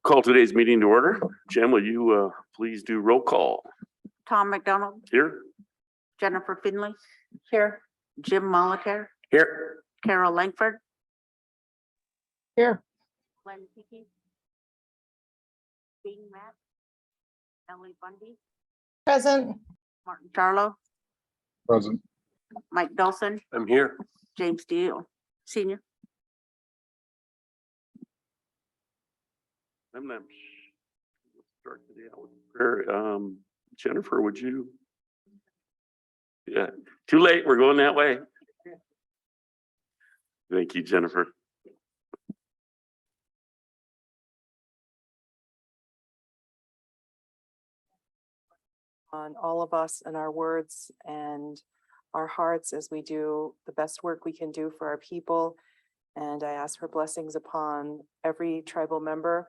Call today's meeting to order. Jen, will you please do roll call? Tom McDonald, Here. Jennifer Finley. Here. Jim Molitaire, Here. Carol Langford. Here. Glenn Hickey. Being Matt. Ellie Bundy, Present. Martin Charlo, Present. Mike Dawson, I'm here. James Deal, Senior. I'm not. Start today out with prayer. Jennifer, would you? Yeah, too late. We're going that way. Thank you, Jennifer. On all of us and our words and our hearts as we do the best work we can do for our people. And I ask for blessings upon every tribal member.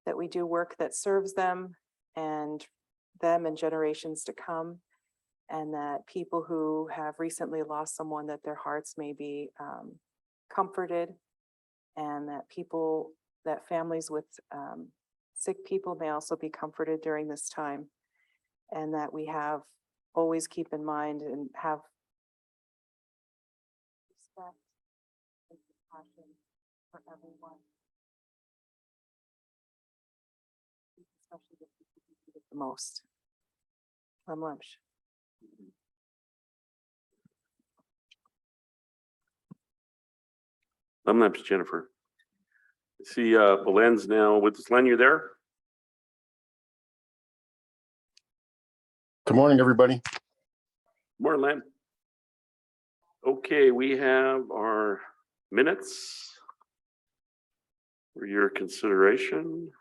That we do work that serves them and generations to come. And that people who have recently lost someone, that their hearts may be comforted. And that families with sick people may also be comforted during this time. And that we always keep in mind and have respect and compassion for everyone. Especially the people who need it the most. Lunch. I'm not Jennifer. See, Belen's now with us. Len, you there? Good morning, everybody. Morning, Len. Okay, we have our minutes for your consideration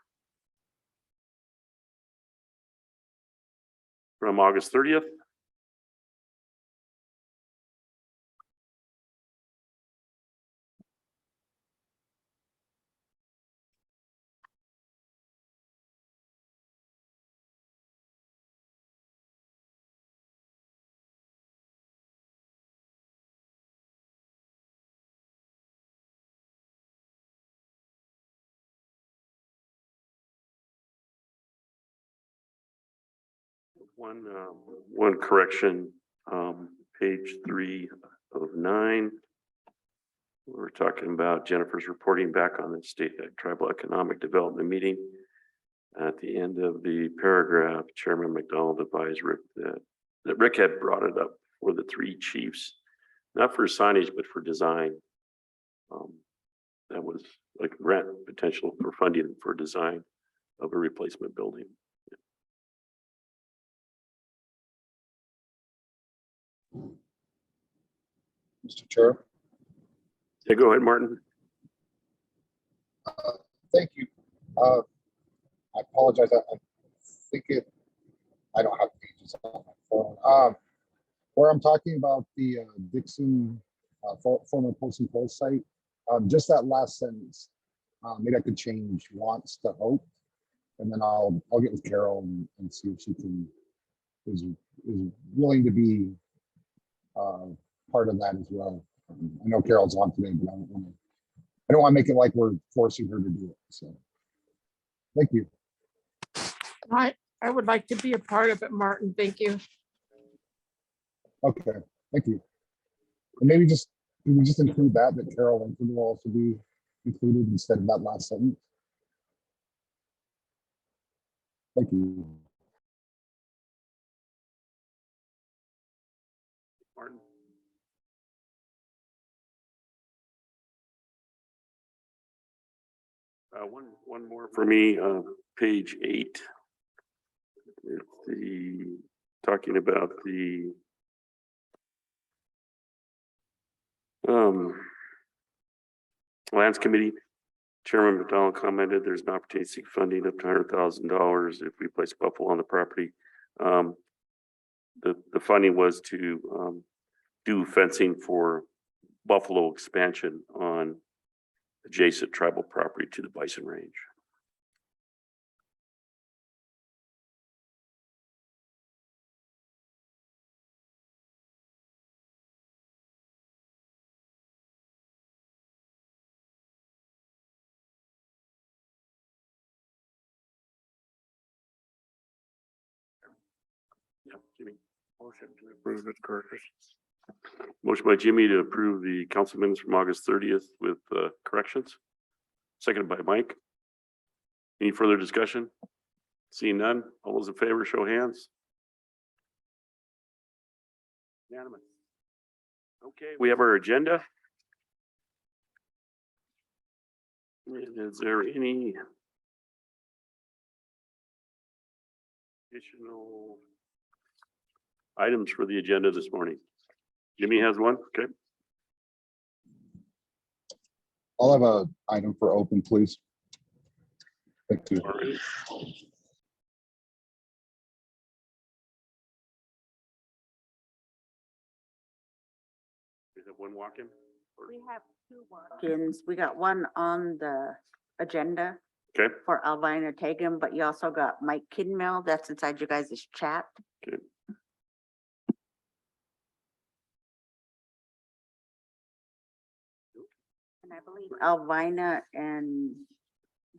from August 30th. One correction, page 3 of 9. We're talking about Jennifer's reporting back on the state tribal economic development meeting. At the end of the paragraph, Chairman McDonald advised Rick that Rick had brought it up for the 3 chiefs, not for signage, but for design. That was like grant potential for funding for design of a replacement building. Mr. Chair. Yeah, go ahead, Martin. Thank you. I apologize. I think I don't have pages on my phone. Where I'm talking about the Dixon former Posting Post site, just that last sentence, maybe I could change wants to hope, and then I'll get with Carol and see if she is willing to be part of that as well. I know Carol's on today, but I don't want to make it like we're forcing her to do it. So, thank you. I would like to be a part of it, Martin. Thank you. Okay, thank you. And maybe can we just include that Carol Langford will also be included instead of that last sentence? Thank you. Martin. One more for me, page 8. It's talking about the lands committee. Chairman McDonald commented there's an opportunity to seek funding up to $100,000 if we place Buffalo on the property. The funding was to do fencing for Buffalo expansion on adjacent tribal property to the bison range. Jimmy. Motion to approve with corrections. Motion by Jimmy to approve the council minutes from August 30th with corrections. Seconded by Mike. Any further discussion? Seeing none, all those in favor, show hands. Unanimous. Okay, we have our agenda. Is there any additional items for the agenda this morning? Jimmy has one, okay. I'll have a item for open, please. Thank you. All right. We have one walk-in? We have two walk-ins. We got one on the agenda Okay, for Alvina Tatum, but you also got Mike Kidmel. That's inside you guys' chat. okay. And I believe Alvina and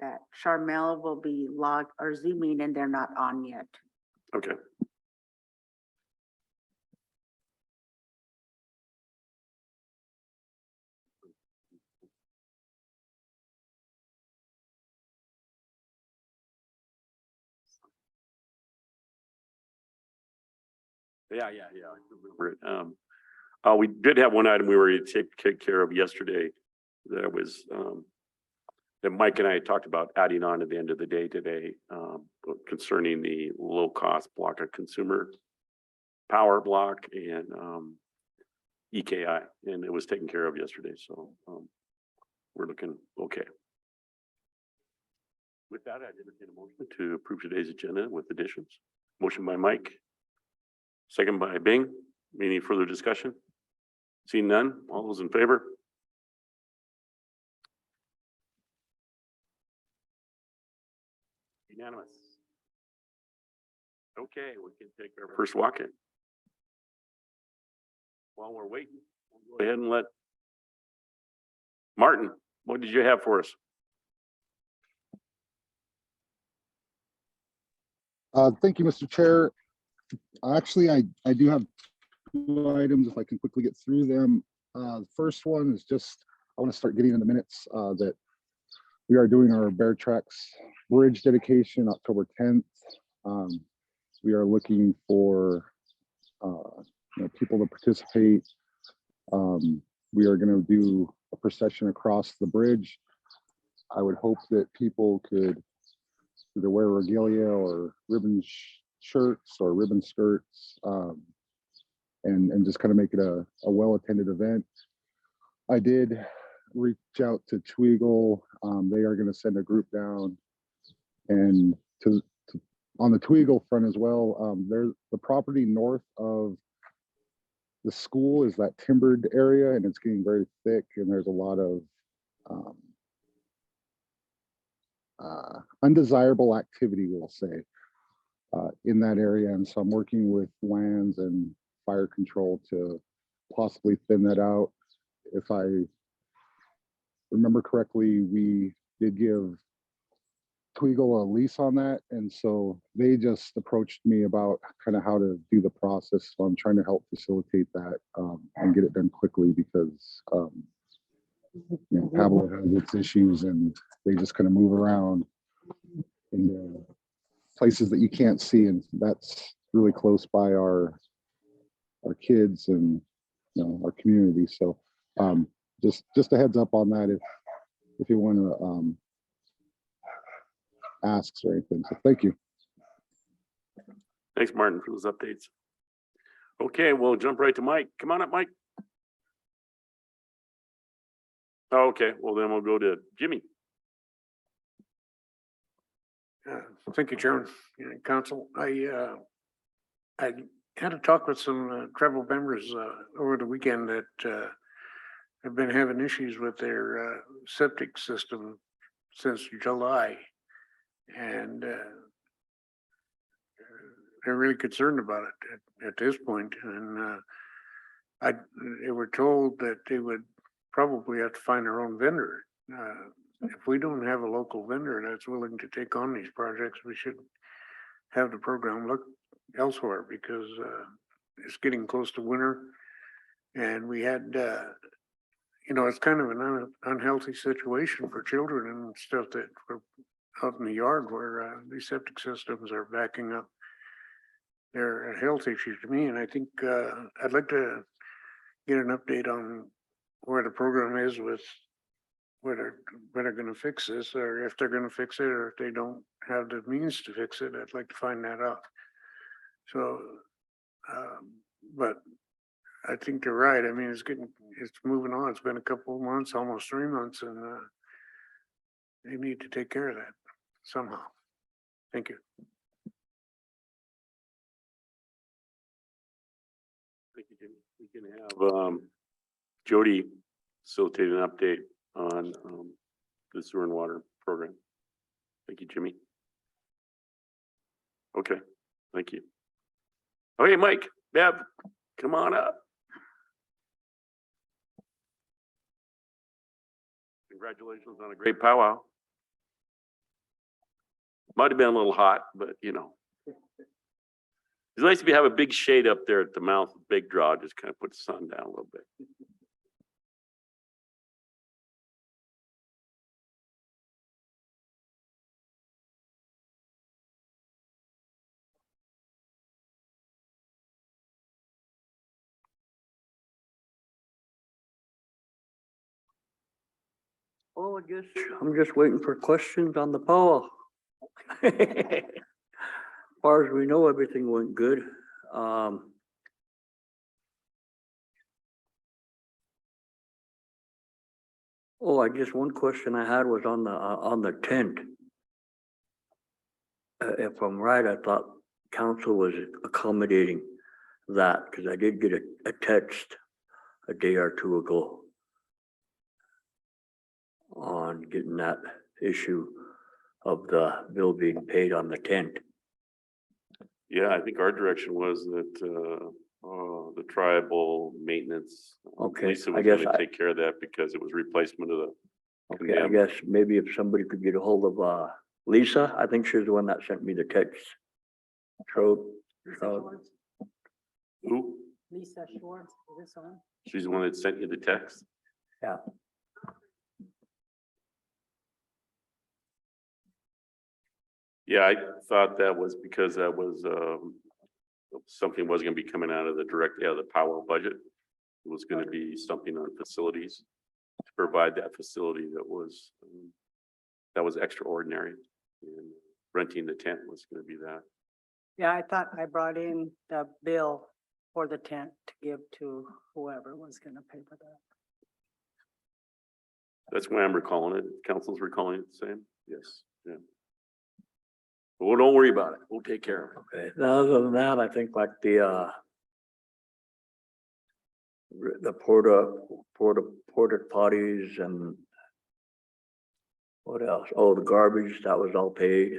that Charmel will be logged or zooming and they're not on yet. Okay. Yeah. I remember it. We did have one item we were to take care of yesterday. That was, that Mike and I talked about adding on at the end of the day today, concerning the low cost block of consumer power block and, EKI, and it was taken care of yesterday. So, we're looking okay. With that, I entertain a motion to approve today's agenda with additions. Motion by Mike. Second by Bing. Any further discussion? Seeing none, all those in favor? Unanimous. Okay, we can take our first walk-in. While we're waiting, we'll go ahead and let Martin, what did you have for us? Thank you, Mr. Chair. Actually, I do have two items if I can quickly get through them. The first one is just, I want to start getting in the minutes that we are doing our Bear Tracks Bridge dedication October 10th. We are looking for people to participate. We are going to do a procession across the bridge. I would hope that people could either wear regalia or ribbon shirts or ribbon skirts, and just kind of make it a well-attended event. I did reach out to Tweagle. They are going to send a group down, and on the Tweagle front as well. There's the property north of the school is that timbered area, and it's getting very thick, and there's a lot of undesirable activity, we'll say, in that area. And so I'm working with lands and fire control to possibly thin that out. If I remember correctly, we did give Tweagle a lease on that, and so they just approached me about kind of how to do the process. So I'm trying to help facilitate that and get it done quickly, because Pablo has its issues, and they just kind of move around in places that you can't see, and that's really close by our kids and our community. So just a heads up on that if you want to asks or anything. So thank you. Thanks, Martin, for those updates. Okay, we'll jump right to Mike. Come on up, Mike. Oh, okay, well then we'll go to Jimmy. Thank you, Chairman and Council. I had a talk with some tribal members over the weekend that have been having issues with their septic system since July. And they're really concerned about it at this point. And they were told that they would probably have to find their own vendor. If we don't have a local vendor that's willing to take on these projects, we should have the program elsewhere because it's getting close to winter. And we had, it's kind of an unhealthy situation for children and stuff that were out in the yard where these septic systems are backing up. They're a health issue to me, and I think I'd like to get an update on where the program is with whether they're going to fix this, or if they're going to fix it, or if they don't have the means to fix it. I'd like to find that out. So, but I think you're right. I mean, it's moving on. It's been a couple of months, almost 3 months, and they need to take care of that somehow. Thank you. Thank you, Jimmy. We can have Jody facilitate an update on the sewer and water program. Thank you, Jimmy. Okay, thank you. Okay, Mike, Bev, come on up. Congratulations on a great powwow. Might have been a little hot, but you know. It's nice if you have a big shade up there at the mouth of Big Draw, just kind of put the sun down a little bit. Oh, I'm just waiting for questions on the power. As far as we know, everything went good. One question I had was on the tent. If I'm right, I thought council was accommodating that, because I did get a text a day or two ago on getting that issue of the bill being paid on the tent. Yeah, I think our direction was that the tribal maintenance. Okay, Lisa I was guess gonna take care of that because it was replacement of the. Okay, I condemned. guess maybe if somebody could get a hold of Lisa, I think she's the one that sent me the text. So, Who? Lisa Schwartz, is this on? She's the one that sent you the text? yeah, Yeah, I thought that was because that was something was gonna be coming out of the power budget. It was gonna be something on facilities to provide that facility that was extraordinary. And renting the tent was gonna be that. Yeah, I thought I brought in the bill for the tent to give to whoever was gonna pay for that. That's why I'm recalling it. Council's recalling it the same? Yes, yeah. Well, don't worry about it. We'll take care of it. okay. Now, other than that, I think like the porta potties and what else? Oh, the garbage, that was all paid.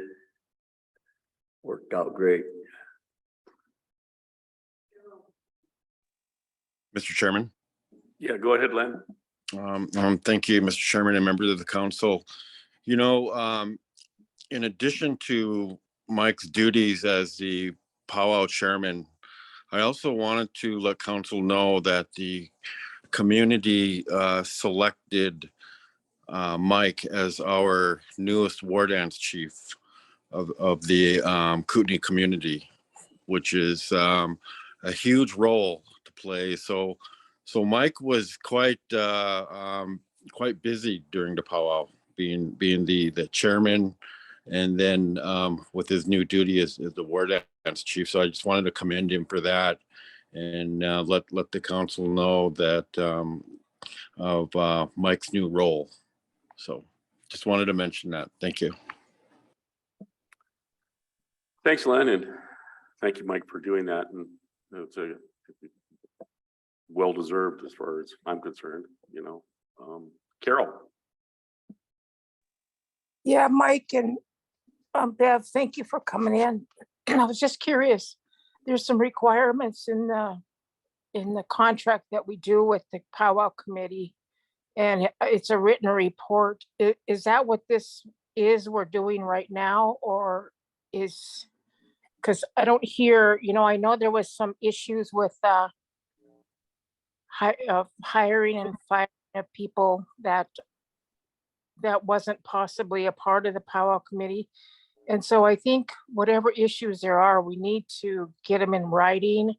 Worked out great. Mr. Chairman. Yeah, go ahead, Len. Thank you, Mr. Chairman and members of the council. In addition to Mike's duties as the powwow chairman, I also wanted to let council know that the community selected Mike as our newest war dance chief of the Kootenai community, which is a huge role to play. So Mike was quite busy during the powwow, being the chairman, and then with his new duty as the war dance chief. So I just wanted to commend him for that, and let the council know that of Mike's new role. So just wanted to mention that. Thank you. Thanks, Len, and thank you, Mike, for doing that. And it's a well-deserved as far as I'm concerned, Carol. Yeah, Mike and Bev, thank you for coming in. I was just curious. There's some requirements in the contract that we do with the powwow committee, and it's a written report. Is that what this is we're doing right now, or is because I don't hear, I know there was some issues with hiring and firing of people that wasn't possibly a part of the powwow committee. And so I think whatever issues there are, we need to get them in writing.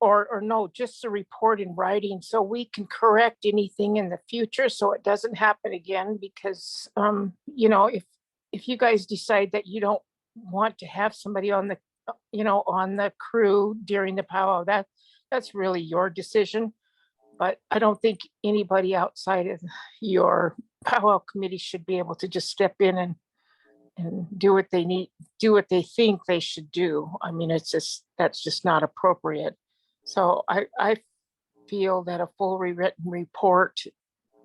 Or no, just a report in writing so we can correct anything in the future so it doesn't happen again. Because if you guys decide that you don't want to have somebody on the on the crew during the powwow, that's really your decision. But I don't think anybody outside of your powwow committee should be able to just step in and do what they need, do what they think they should do. I mean, that's just not appropriate. So I feel that a full rewritten report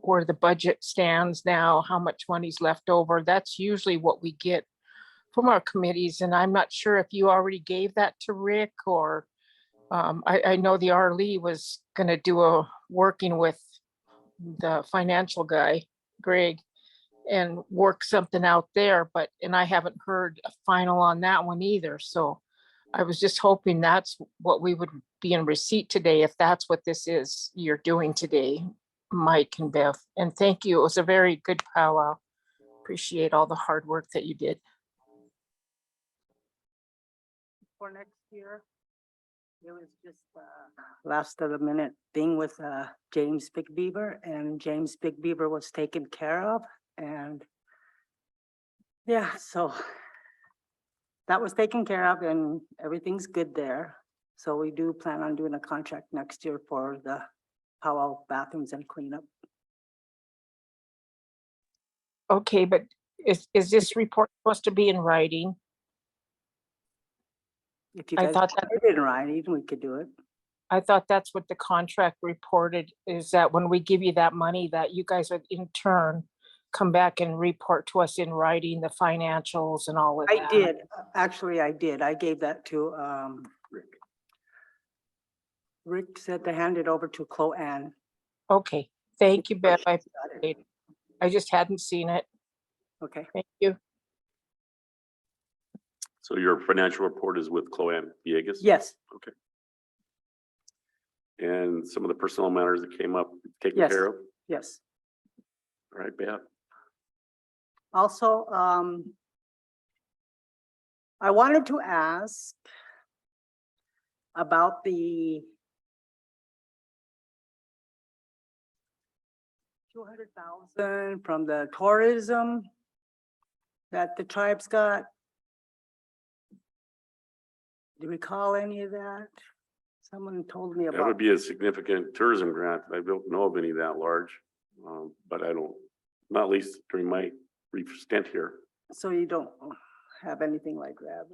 where the budget stands now, how much money's left over, that's usually what we get from our committees. And I'm not sure if you already gave that to Rick or I know the RLE was going to do working with the financial guy, Greg, and work something out there, and I haven't heard a final on that one either. So I was just hoping that's what we would be in receipt today, if that's what this is you're doing today, Mike and Bev. And thank you. It was a very good powwow. Appreciate all the hard work that you did. For next year, it was just last of the minute thing with James Big Beaver, and James Big Beaver was taken care of. And yeah, so that was taken care of and everything's good there. So we do plan on doing a contract next year for the powwow bathrooms and cleanup. Okay, but is this report supposed to be in writing? If you I guys thought that- put it in writing, we could do it. I thought that's what the contract reported, is that when we give you that money, that you guys would in turn come back and report to us in writing the financials and all of that. I did, actually, I did. I gave that to Rick. Rick said to hand it over to Chloe Ann. Okay, thank you, Bev. Got it. I just hadn't seen it. Okay, Thank you. So your financial report is with Chloe Villegas? yes, Okay. And some of the personnel matters that came up taken Yes. care of? yes. All right, Bev. Also, I wanted to ask about the 200,000 from the tourism that the tribes got. Do you recall any of that? Someone told me That about. would be a significant tourism grant. I don't know of any that large. But I don't, not least during my brief stint here. So you don't have anything like that?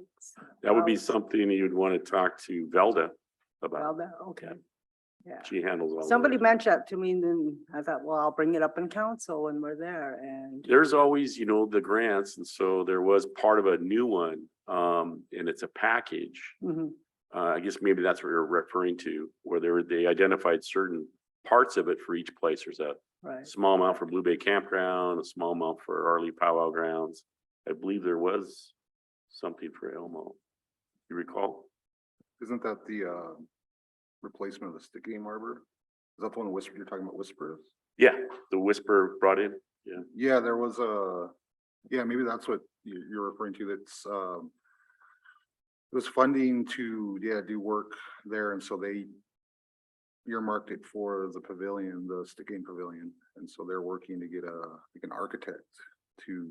That would be something you'd want to talk to Velda Well, about. that, okay. Yeah. She handles all Somebody that. mentioned that to me, and then I thought, well, I'll bring it up in council when we're there, and There's always, the grants, and so there was part of a new one, and it's a package. mhm, I guess maybe that's what you're referring to, where they identified certain parts of it for each place. There's a right. small amount for Blue Bay Campground, a small amount for Arley Powwow Grounds. I believe there was something for Elmo. You recall? Isn't that the replacement of the stick game arbor? Is that the one you're talking about, Whispers? Yeah, the Whisper brought in. Yeah. Yeah, there was yeah, maybe that's what you're referring to. That's it was funding to, do work there, and so they earmarked it for the pavilion, the stick game pavilion, and so they're working to get like an architect to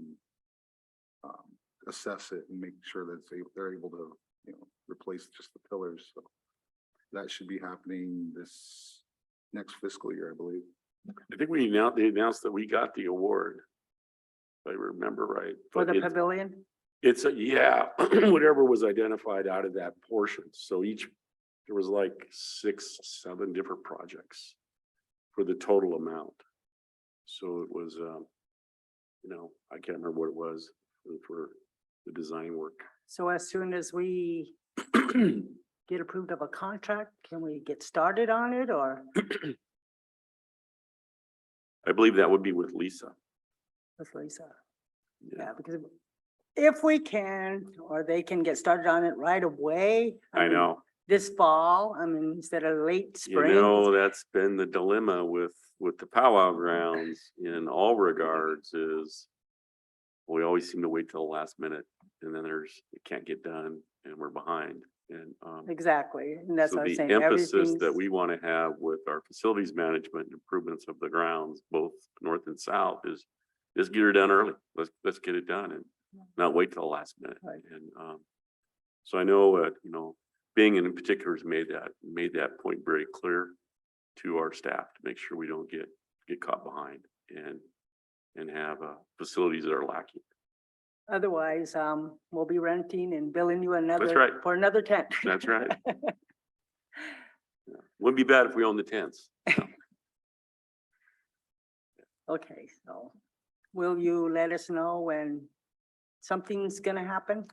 assess it and make sure that they're able to, replace just the pillars. So that should be happening this next fiscal year, I believe. I think they announced that we got the award. If I remember right. For But the pavilion? it's whatever was identified out of that portion. So there was like 6, 7 different projects for the total amount. So it was, I can't remember what it was for the design work. So as soon as we get approved of a contract, can we get started on it, or I believe that would be with Lisa. with Lisa? Yeah. Yeah, because if we can, or they can get started on it right away. I mean, know. This fall, I mean, instead of late You spring. know, that's been the dilemma with the powwow grounds in all regards is we always seem to wait till the last minute and then it can't get done and we're behind. And Exactly, and that's so what I'm the saying. emphasis that everything's- we want to have with our facilities management and improvements of the grounds, both north and south, is just get it done early. Let's get it done and not wait till the last minute. Right. And so I know Bing in particular has made that point very clear to our staff to make sure we don't get caught behind and have facilities that are lacking. Otherwise, we'll be renting and billing you right. for another tent. That's right. Wouldn't be bad if we owned the tents. Okay, so will you let us know when something's gonna happen?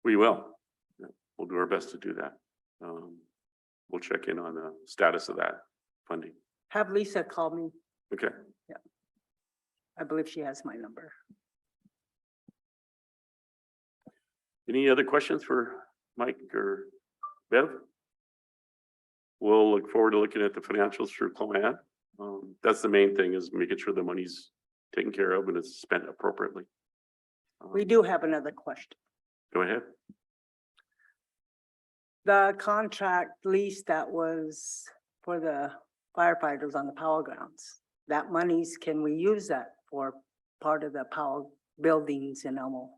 We will. Yeah, we'll do our best to do that. We'll check in on the status of that funding. Have Lisa call me. Okay. I believe she has my number. Any other questions for Mike or Bev? We'll look forward to looking at the financials for Clomad. That's the main thing, is making sure the money's taken care of and it's spent appropriately. We do have another question. Go ahead. The contract lease that was for the firefighters on the power grounds, that monies, can we use that for part of the power buildings in Elmo?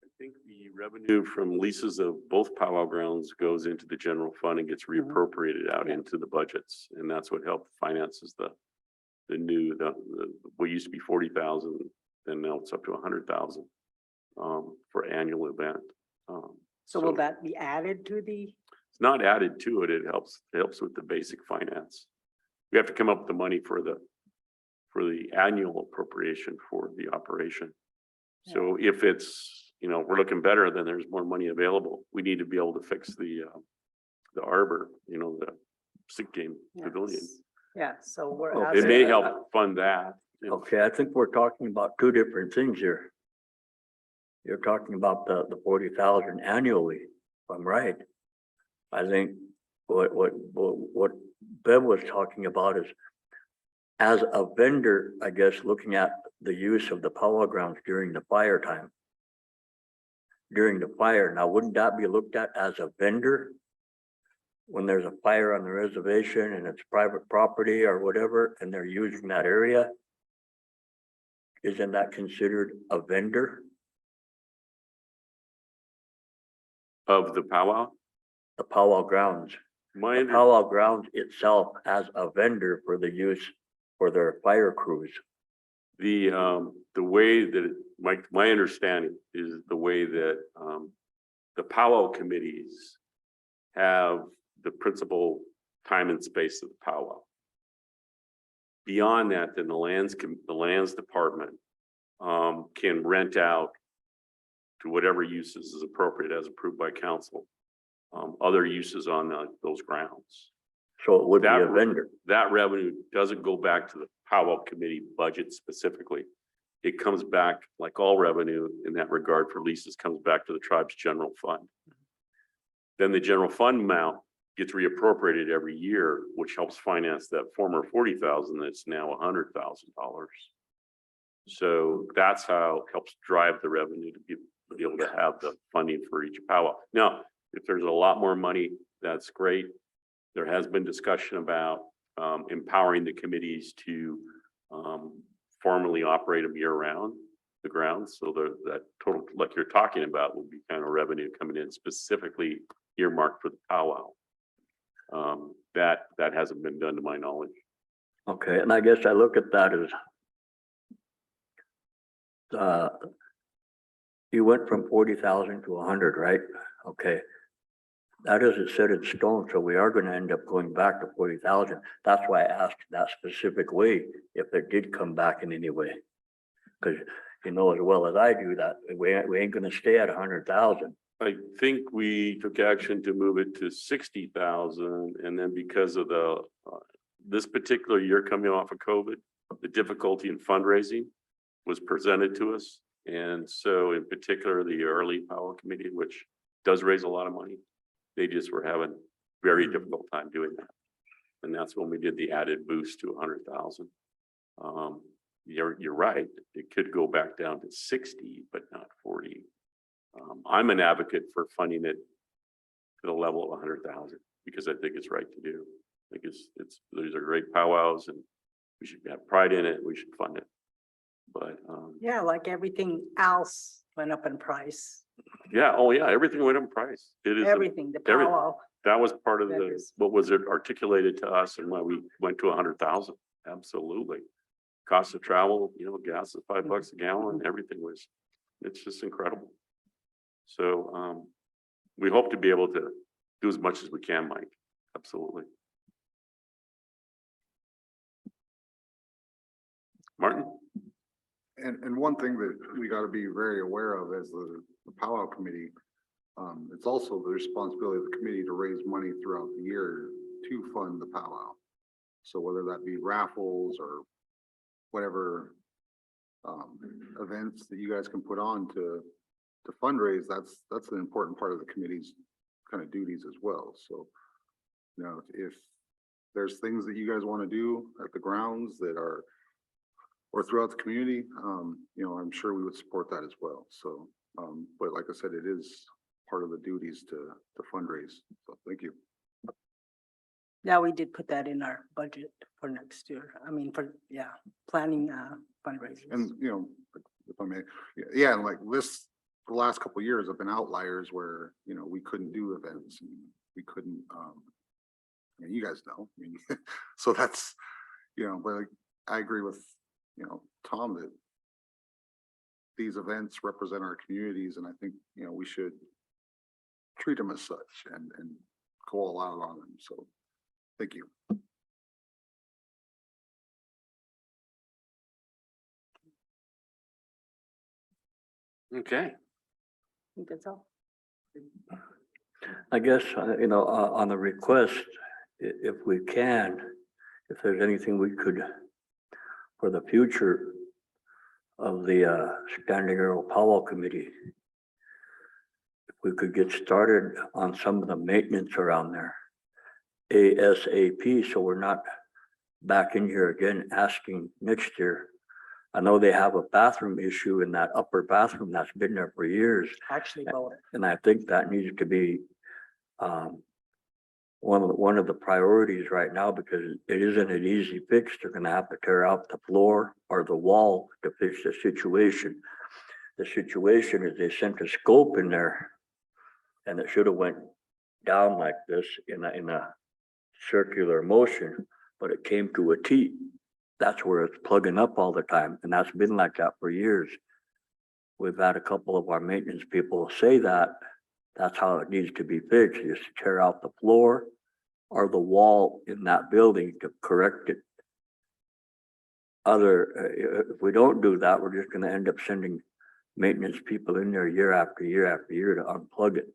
I think the revenue from leases of both powwow grounds goes into the general fund and gets reappropriated out Yeah. into the budgets. And that's what helped finances the what used to be 40,000, and now it's up to 100,000 for annual event. So will that be added to the? It's not added to it. It helps with the basic finance. We have to come up with the money for the annual appropriation for the operation. So if it's, we're looking better, then there's more money available. We need to be able to fix the arbor, the sick game pavilion. Yes. Yeah, so we're. Okay. It may asking- help fund that. Okay, I think we're talking about two different things here. You're talking about the 40,000 annually, if I'm right. I think what Bev was talking about is as a vendor, I guess, looking at the use of the powwow grounds during the fire time. During the fire, now wouldn't that be looked at as a vendor? When there's a fire on the reservation and it's private property or whatever, and they're using that area? Isn't that considered a vendor? Of the powwow. The powwow grounds, My, the powwow grounds itself as a vendor for the use for their fire crews. the way that my understanding is the way that the powwow committees have the principal time and space of the powwow. Beyond that, then the lands department can rent out to whatever uses is appropriate as approved by council. Other uses on those grounds. So it would be That a vendor. That revenue doesn't go back to the powwow committee budget specifically. It comes back, like all revenue in that regard for leases, comes back to the tribe's general fund. Then the general fund amount gets reappropriated every year, which helps finance that former 40,000 that's now $100,000. So that's how it helps drive the revenue to be able to have the funding for each powwow. Now, if there's a lot more money, that's great. There has been discussion about empowering the committees to formally operate them year round, the grounds. So that total, like you're talking about, will be kind of revenue coming in specifically earmarked for the powwow. That hasn't been done to my knowledge. Okay, and I guess I look at that as you went from 40,000 to 100, right? Okay. That isn't set in stone, so we are gonna end up going back to 40,000. That's why I asked that specific way, if it did come back in any way. Cause you know as well as I do that, we ain't gonna stay at 100,000. I think we took action to move it to 60,000, and then because of the this particular year coming off of COVID, the difficulty in fundraising, was presented to us. And so in particular, the early powwow committee, which does raise a lot of money, they just were having very difficult time doing that. And that's when we did the added boost to 100,000. You're right. It could go back down to 60, but not 40. I'm an advocate for funding it to the level of 100,000 because I think it's right to do. I think these are great powwows and we should have pride in it. We should fund it. But Yeah, like everything else went up in price, yeah, oh yeah, everything went up in price. It is everything, the everything. powwow. that was part of That the is- what was it articulated to us and why we went to 100,000. Absolutely. Cost of travel, gas is $5 a gallon. Everything was. It's just incredible. So we hope to be able to do as much as we can, Mike. Absolutely. Martin? And one thing that we gotta be very aware of as the powwow committee, it's also the responsibility of the committee to raise money throughout the year to fund the powwow. So whether that be raffles or whatever events that you guys can put on to fundraise, that's an important part of the committee's kind of duties as well. So, if there's things that you guys want to do at the grounds that are or throughout the community, I'm sure we would support that as well. So, but like I said, it is part of the duties to fundraise. So thank you. Yeah, we did put that in our budget for next year. I mean, planning fundraisers. And, if I may, yeah, and like this, the last couple of years have been outliers where, we couldn't do events and we couldn't, you guys know, so that's, but I agree with, Tom, that these events represent our communities, and I think, we should treat them as such and go all out on them. So thank you. Okay. I think that's all. I guess, on the request, if we can, if there's anything we could, for the future of the Standing Arrow Powwow Committee, if we could get started on some of the maintenance around there ASAP, so we're not back in here again asking next year. I know they have a bathroom issue in that upper bathroom that's been there for years. Actually, both. And I think that needs to be one of the priorities right now, because it isn't an easy fix. They're gonna have to tear out the floor or the wall to fix the situation. The situation is they sent a scope in there and it should have went down like this in a circular motion, but it came to a T. That's where it's plugging up all the time, and that's been like that for years. We've had a couple of our maintenance people say that's how it needs to be fixed, is to tear out the floor or the wall in that building to correct it. If we don't do that, we're just gonna end up sending maintenance people in there year after year after year to unplug it.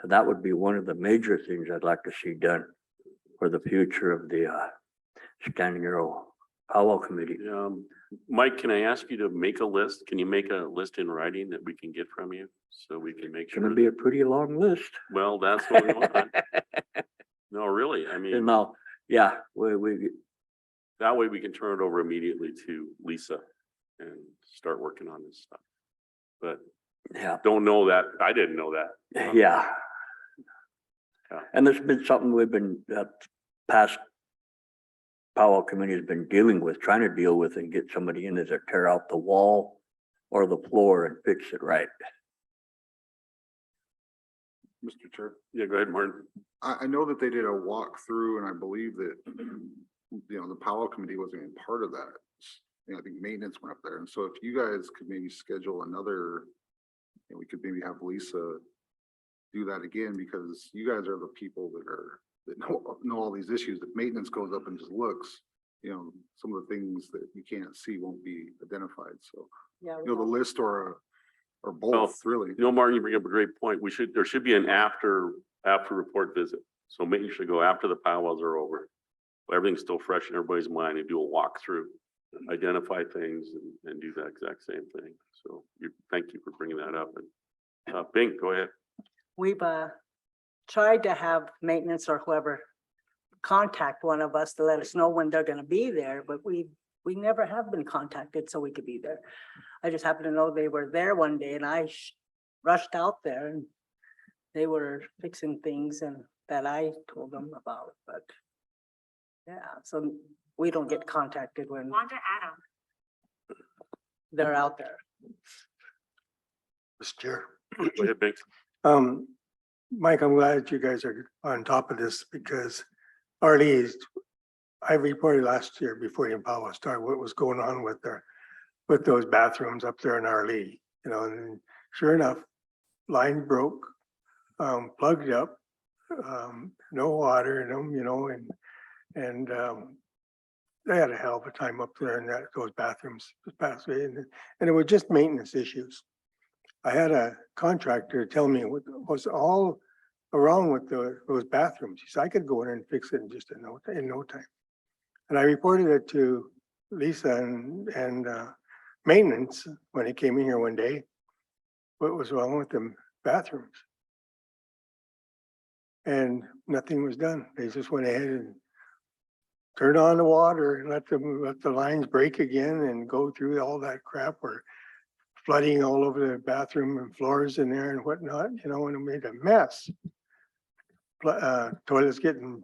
And that would be one of the major things I'd like to see done for the future of the Standing Arrow Powwow Committee. Mike, can I ask you to make a list? Can you make a list in writing that we can get from you so we can make It's sure? gonna be a pretty long list. Well, that's what we want. No, really. I And mean, now, yeah, we that way we can turn it over immediately to Lisa and start working on this stuff. But yeah, don't know that. I didn't know that. yeah. Yeah. And there's been something we've been, past powwow committee has been dealing with, trying to deal with, and get somebody in there to tear out the wall or the floor and fix it right. Mr. Chair, Yeah, go ahead, Martin. I know that they did a walkthrough, and I believe that, the powwow committee wasn't even part of that. I think maintenance went up there. And so if you guys could maybe schedule another, we could maybe have Lisa do that again, because you guys are the people that know all these issues. If maintenance goes up and just looks, some of the things that you can't see won't be identified. So, Yeah. the list or both, really. Martin, you bring up a great point. There should be an after report visit. So maybe you should go after the powwows are over. Everything's still fresh in everybody's mind and do a walkthrough identify things and do that exact same thing. So thank you for bringing that up. And Bing, go ahead. We've tried to have maintenance or whoever contact one of us to let us know when they're gonna be there, but we never have been contacted so we could be there. I just happened to know they were there one day and I rushed out there and they were fixing things and that I told them about, but yeah, so we don't get contacted when they're out there. Mr. Chair. Go ahead, Bing. Mike, I'm glad that you guys are on top of this because Arlene, I reported last year before you and Paolo started what was going on with those bathrooms up there in Arlene, you know, and sure enough, line broke, plugged up, no water in them, you know, and they had a hell of a time up there in those bathrooms this past week, and it was just maintenance issues. I had a contractor tell me what was all wrong with those bathrooms. He said I could go in and fix it in just in no time. And I reported it to Lisa and maintenance when he came in here one day. What was wrong with the bathrooms? And nothing was done. They just went ahead and turned on the water and let the lines break again and go through all that crap or flooding all over the bathroom and floors in there and whatnot, you know, and it made a mess. Toilets getting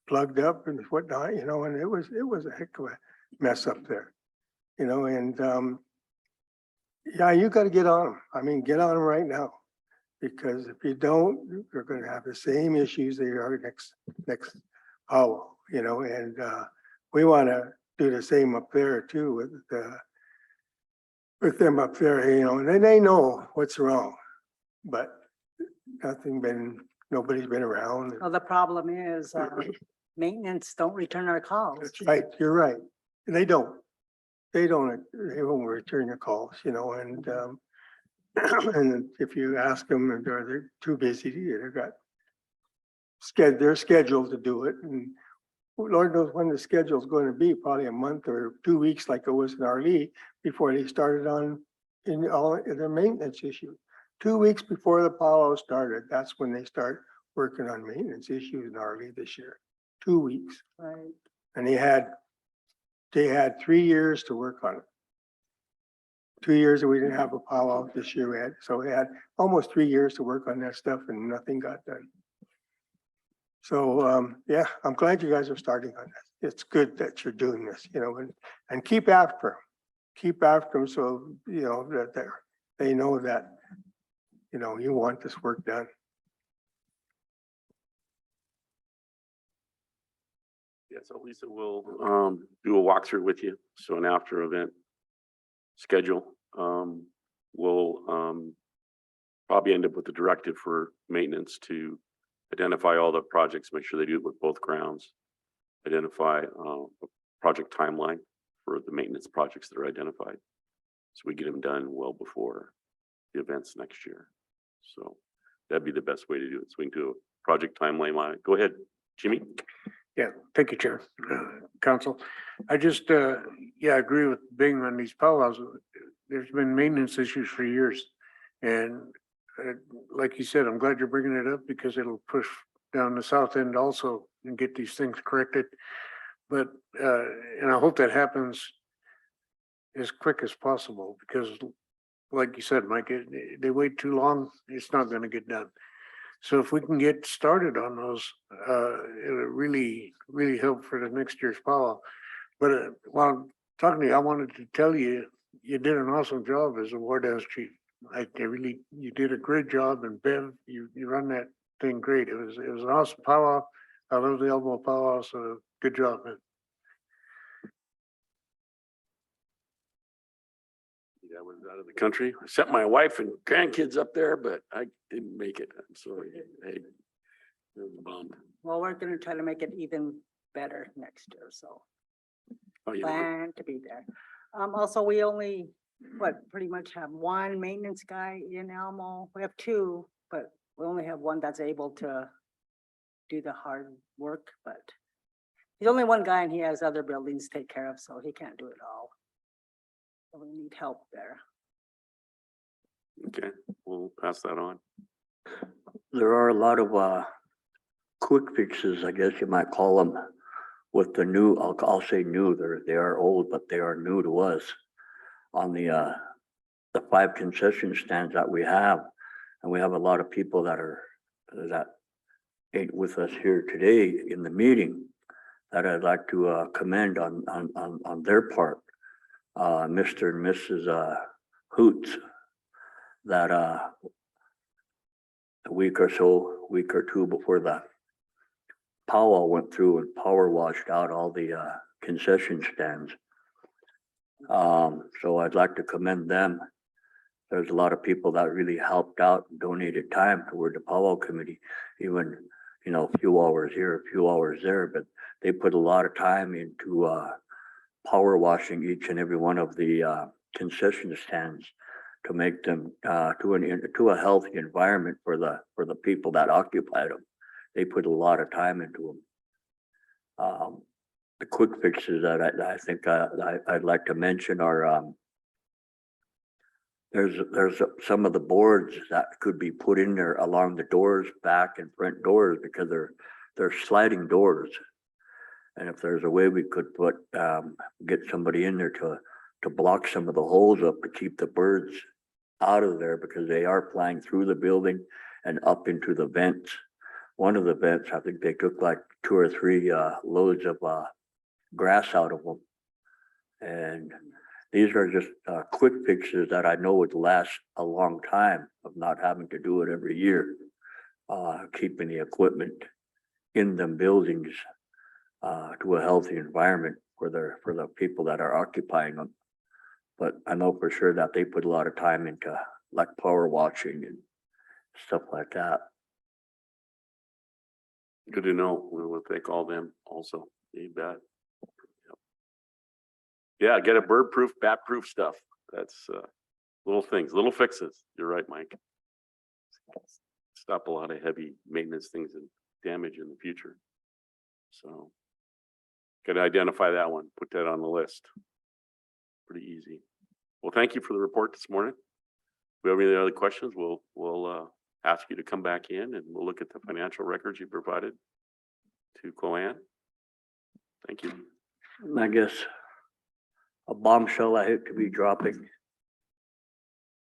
plugged up and whatnot, you know, and it was a heck of a mess up there, you know, and yeah, you got to get on them. I mean, get on them right now, because if you don't, you're going to have the same issues that you are next hour, you know, and we want to do the same up there too with them up there, you know, and they know what's wrong, but nobody's been around. Well, the problem is maintenance don't return our calls. That's right, you're right. And they won't return your calls, you know, and and if you ask them and they're too busy, they're scheduled to do it. And Lord knows when the schedule is going to be, probably a month or 2 weeks like it was in Arlene before they started in all their maintenance issues. 2 weeks before the powwow started, that's when they start working on maintenance issues in Arlene this year. 2 weeks. Right. And they had 3 years to work on it. 2 years that we didn't have a powwow this year. We had almost 3 years to work on that stuff and nothing got done. So yeah, I'm glad you guys are starting on that. It's good that you're doing this, you know, and keep after them so, you know, that they know that, you know, you want this work done. Yeah, so Lisa will do a walkthrough with you. So an after event schedule. We'll probably end up with the directive for maintenance to identify all the projects, make sure they do it with both grounds, identify a project timeline for the maintenance projects that are identified. So we get them done well before the events next year. So that'd be the best way to do it. So we can do a project timeline on it. Go ahead, Jimmy. Yeah, thank you, Chair, Council. I just, yeah, agree with Bing on these powwows. There's been maintenance issues for years. And like you said, I'm glad you're bringing it up because it'll push down the south end also and get these things corrected. But, and I hope that happens as quick as possible because like you said, Mike, they wait too long, it's not going to get done. So if we can get started on those, it'll really help for the next year's powwow. But while I'm talking to you, I wanted to tell you, you did an awesome job as a ward house chief. You did a great job, and Bev, you run that thing great. It was an awesome powwow. I love the elbow powwow, so good job, man. I was out of the country. I sent my wife and grandkids up there, but I didn't make it. I'm sorry. Hey, it was a bump. Well, we're gonna try to make it even better next year, so Oh, yeah. plan to be there. Also, we only, pretty much have one maintenance guy in Elmo. We have two, but we only have one that's able to do the hard work, but he's only one guy and he has other buildings to take care of, so he can't do it all. We need help there. Okay, we'll pass that on. There are a lot of quick fixes, I guess you might call them, with the new, I'll say new, they are old, but they are new to us. On the 5 concession stands that we have, and we have a lot of people that ate with us here today in the meeting that I'd like to commend on their part. Mr. and Mrs. Hoots, that a week or two before the powwow went through and power washed out all the concession stands. So I'd like to commend them. There's a lot of people that really helped out and donated time toward the powwow committee, even, you know, a few hours here, a few hours there, but they put a lot of time into power washing each and every one of the concession stands to make them to a healthy environment for the people that occupied them. They put a lot of time into them. The quick fixes that I think I'd like to mention are there's some of the boards that could be put in there along the doors, back and front doors, because they're sliding doors. And if there's a way we could put get somebody in there to block some of the holes up to keep the birds out of there, because they are flying through the building and up into the vents. One of the vents, I think they took like 2 or 3 loads of grass out of them. And these are just quick fixes that I know would last a long time of not having to do it every year. Keeping the equipment in them buildings to a healthy environment for the people that are occupying them. But I know for sure that they put a lot of time into like power washing and stuff like that. Good to know. We will thank all them also. You bet. Yep. Yeah, get a bird proof, bat proof stuff. That's little things, little fixes. You're right, Mike. Stop a lot of heavy maintenance things and damage in the future. So got to identify that one, put that on the list. Pretty easy. Well, thank you for the report this morning. If we have any other questions, we'll ask you to come back in and we'll look at the financial records you provided to Coan. Thank you. And I guess a bombshell I hate to be dropping.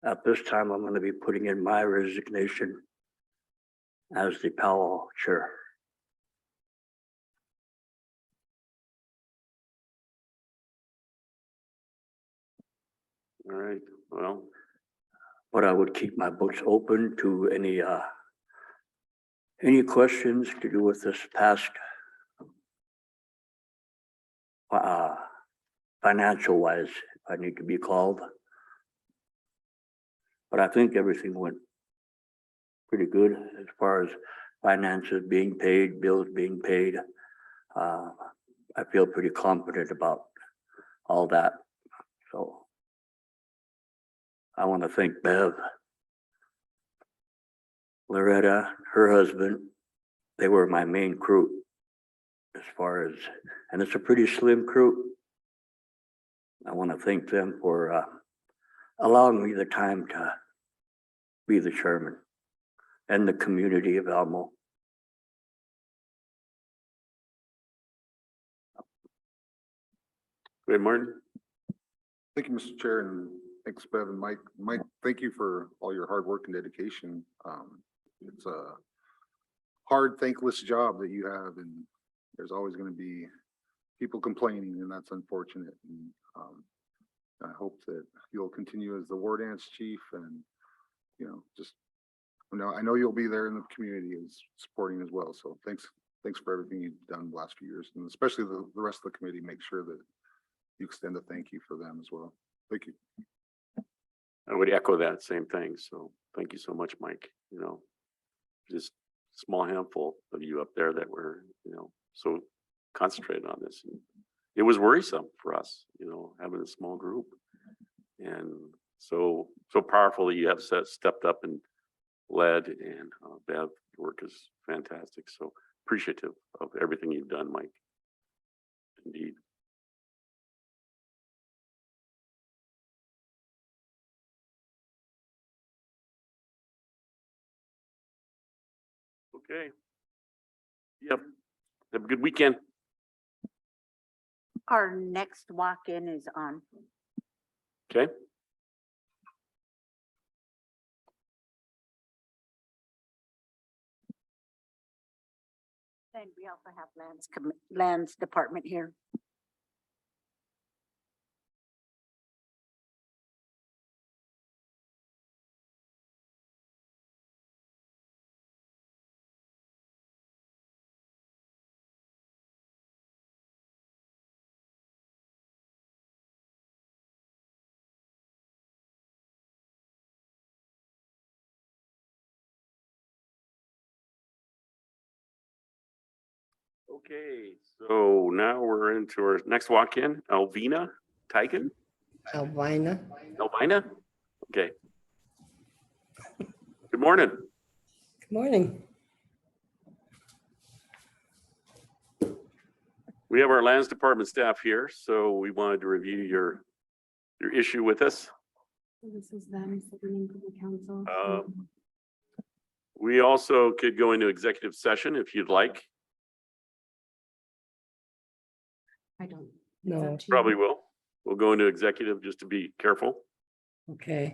At this time, I'm going to be putting in my resignation as the powwow chair. All right. Well, But I would keep my books open to any questions to do with this past financial wise, if I need to be called. But I think everything went pretty good as far as finances being paid, bills being paid. I feel pretty confident about all that. So I want to thank Bev, Loretta, her husband. They were my main crew as far as, and it's a pretty slim crew. I want to thank them for allowing me the time to be the chairman and the community of Almo. great, Martin. Thank you, Mr. Chair, and thanks, Bev and Mike. Mike, thank you for all your hard work and dedication. It's a hard, thankless job that you have, and there's always going to be people complaining, and that's unfortunate. And I hope that you'll continue as the ward dance chief, and just I know you'll be there in the community as supporting as well. So thanks for everything you've done the last few years, and especially the rest of the committee. Make sure that you extend a thank you for them as well. Thank you. I would echo that same thing. So thank you so much, Mike. Just a small handful of you up there that were, so concentrated on this. And it was worrisome for us, having a small group, and so powerful that you have stepped up and led, and Bev, your work is fantastic. So appreciative of everything you've done, Mike. Indeed. Okay. Yep. Have a good weekend. Our next walk-in is on. Okay. And we also have lands department here. Okay, so now we're into our next walk-in, Alvina Tigan, Albina. Albina? Okay. Good morning. Good morning. We have our lands department staff here, so we wanted to review your issue with us. This is them submitting to the council. We also could go into executive session if you'd like. I don't. It's No. up to you. Probably will. We'll go into executive just to be careful. Okay.